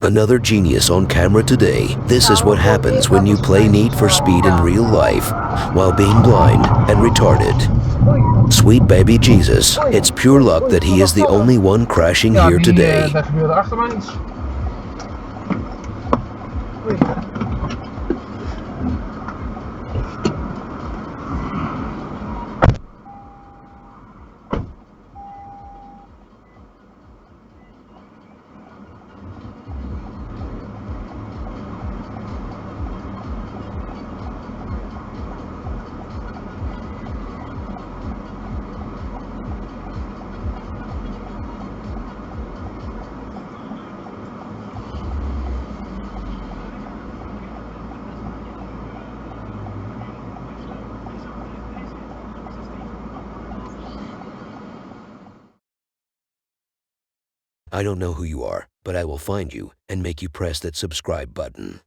Another genius on camera today. This is what happens when you play Need for Speed in real life while being blind and retarded. Sweet baby Jesus, it's pure luck that he is the only one crashing here today. Dat gebeurde achter mij iets. I don't know who you are, but I will find you and make you press that subscribe button.